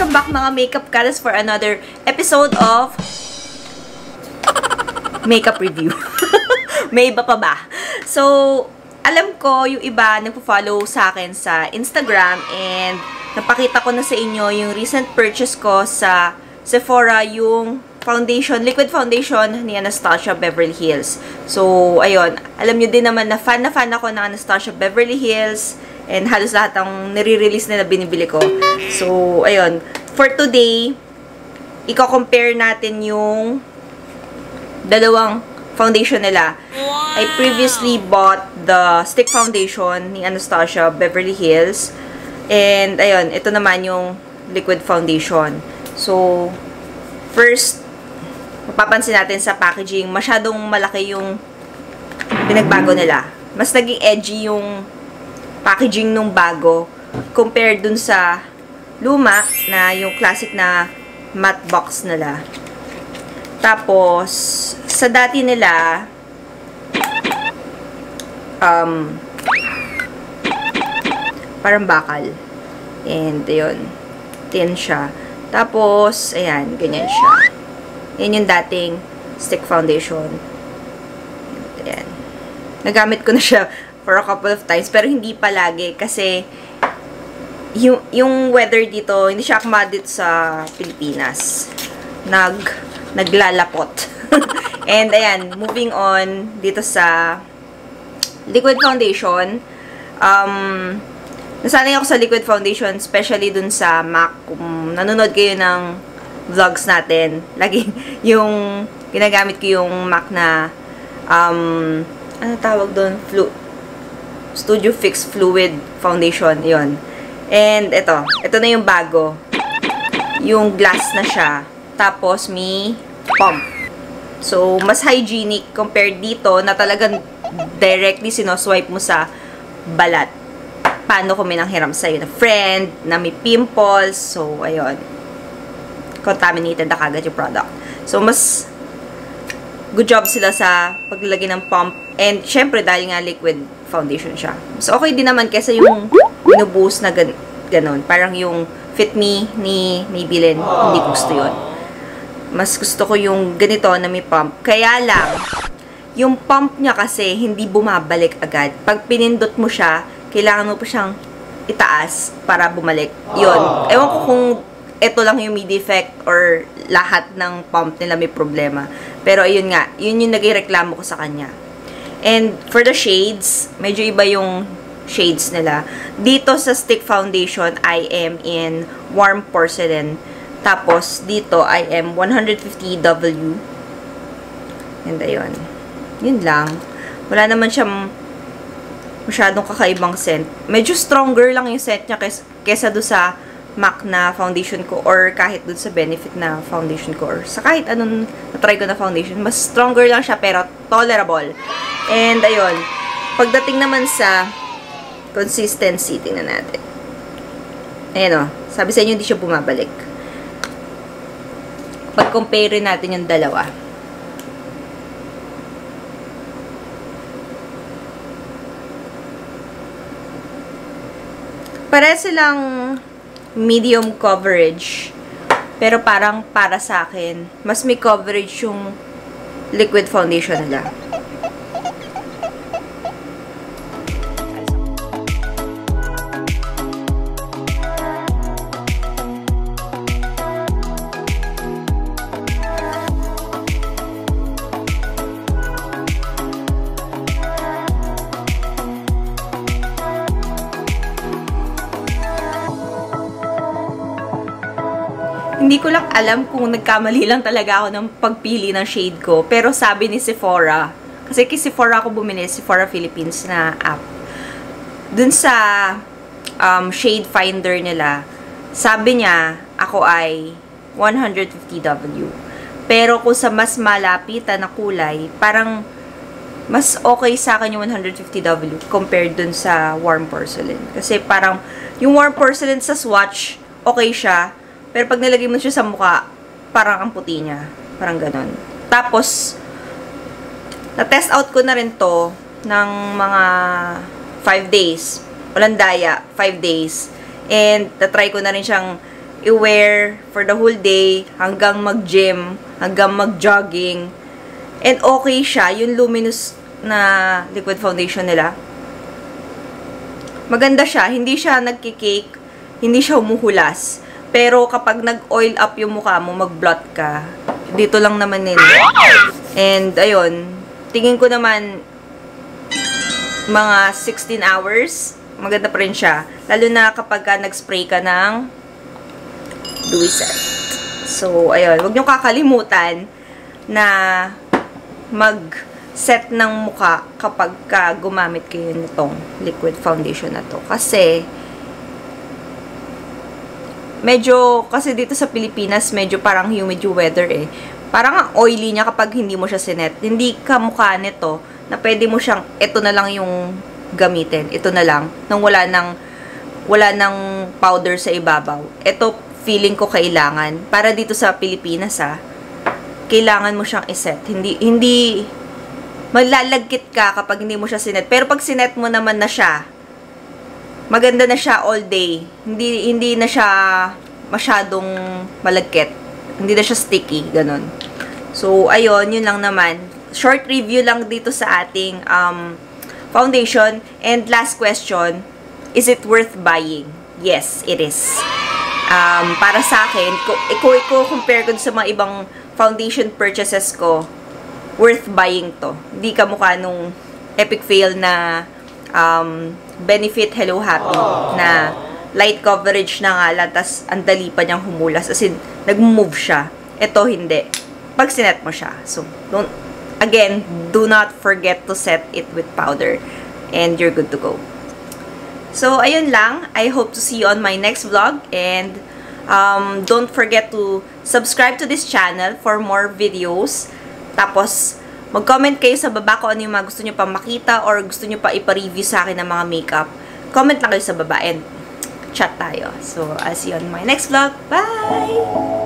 Welcome back mga makeup kalas for another episode of makeup review. May iba pa ba? So, alam ko yung iba nagpo-follow sa akin sa Instagram and napakita ko na sa inyo yung recent purchase ko sa Sephora, yung foundation, liquid foundation ni Anastasia Beverly Hills. So, ayun, alam nyo din naman na fan ako ng Anastasia Beverly Hills and halos lahat ng nire-release nila binibili ko. So, ayun, for today, i-compare natin yung dalawang foundation nila. Wow. I previously bought the stick foundation ni Anastasia Beverly Hills. And, ayun, ito naman yung liquid foundation. So, first, mapapansin natin sa packaging, masyadong malaki yung pinagbago nila. Mas naging edgy yung packaging nung bago compared dun sa luma na yung classic na matte box nila. Tapos, sa dati nila, parang bakal. And, ayun, thin siya. Tapos, ayan, ganyan siya. Yan yung dating stick foundation. Ayan. Nagamit ko na siya for a couple of times, pero hindi palagi kasi yung weather dito, hindi siya accommodate sa Pilipinas. Naglalapot. And ayan, moving on dito sa liquid foundation. Nasanay ako sa liquid foundation, especially dun sa MAC. Kung nanonood kayo ng vlogs natin, lagi yung ginagamit ko yung MAC na ano tawag doon? Studio Fix Fluid Foundation, yon. And ito na yung bago. Yung glass na siya. Tapos may pump. So, mas hygienic compared dito na talagang directly sinoswipe mo sa balat. Paano kung may nanghiram sa'yo na friend, na may pimples. So, ayun. Contaminated na kagad yung product. So, mas good job sila sa paglagay ng pump. And, syempre, dahil nga liquid foundation siya. So, okay din naman kesa yung binubuhos na ganon. Parang yung Fit Me ni Maybelline, hindi gusto yun. Mas gusto ko yung ganito na may pump. Kaya lang, yung pump niya kasi hindi bumabalik agad. Pag pinindot mo siya, kailangan mo pa siyang itaas para bumalik. Yun. Ewan ko kung ito lang yung may defect or lahat ng pump nila may problema. Pero ayun nga, yun yung nagreklamo ko sa kanya. And for the shades, medyo iba yung shades nila. Dito sa stick foundation, I am in warm porcelain. Tapos dito, I am 150W. And ayun. Yun lang. Wala naman siyang masyadong kakaibang scent. Medyo stronger lang yung scent niya kesa doon sa MAC na foundation ko or kahit doon sa Benefit na foundation ko or sa kahit anong na-try ko na foundation. Mas stronger lang siya pero tolerable. And ayun, pagdating naman sa consistency, tingnan natin. Ayan o, sabi sa inyo hindi siya bumabalik. Pag-compare natin yung dalawa. Pareha silang medium coverage. Pero parang para sa akin, mas may coverage yung liquid foundation nila. Hindi ko lang alam kung nagkamali lang talaga ako ng pagpili ng shade ko. Pero sabi ni Sephora, kasi kay Sephora ako bumili, Sephora Philippines na app. Dun sa shade finder nila, sabi niya, ako ay 150W. Pero kung sa mas malapitan na kulay, parang mas okay sa akin yung 150W compared dun sa warm porcelain. Kasi parang yung warm porcelain sa swatch, okay siya. Pero pag nilagay mo siya sa mukha, parang ang puti niya. Parang ganon. Tapos, na-test out ko na rin to ng mga 5 days. Walang daya, 5 days. And, na-try ko na rin siyang i-wear for the whole day, hanggang mag-gym, hanggang mag-jogging. And okay siya, yung Luminous na liquid foundation nila. Maganda siya, hindi siya nagki-cake, hindi siya humuhulas. Pero kapag nag-oil up yung mukha mo, mag-blot ka, dito lang naman nila. And ayun, tingin ko naman mga 16 hours, maganda pa rin siya. Lalo na kapag nag-spray ka ng dewy set. So, ayun, huwag nyo kakalimutan na mag-set ng mukha kapag gumamit kayo nitong liquid foundation na to. Kasi kasi dito sa Pilipinas, medyo parang humid yung weather eh. Parang ang oily niya kapag hindi mo siya sinet. Hindi ka mukha nito na pwede mo siyang, ito na lang yung gamitin. Ito na lang. Nang wala nang powder sa ibabaw. Ito, feeling ko kailangan. Para dito sa Pilipinas kailangan mo siyang iset. Hindi, malalagkit ka kapag hindi mo siya sinet. Pero pag sinet mo naman na siya, maganda na siya all day. Hindi na siya masyadong malagkit. Hindi na siya sticky, ganun. So, ayun, yun lang naman. Short review lang dito sa ating foundation. And last question, is it worth buying? Yes, it is. Para sa akin, compare ko sa mga ibang foundation purchases ko, worth buying to. Hindi kamukha nung epic fail na Benefit Hello Happy na light coverage na nga lang, tas ang dali pa niyang humulas, as in nag-move siya. Ito hindi, pag sinet mo siya. So do not forget to set it with powder and you're good to go. So ayun lang, I hope to see you on my next vlog, and don't forget to subscribe to this channel for more videos. Tapos mag-comment kayo sa baba kung ano yung mga gusto nyo pa makita or gusto nyo pa ipa-review sa akin ng mga makeup. Comment lang kayo sa baba and chat tayo. So, I'll see you on my next vlog. Bye!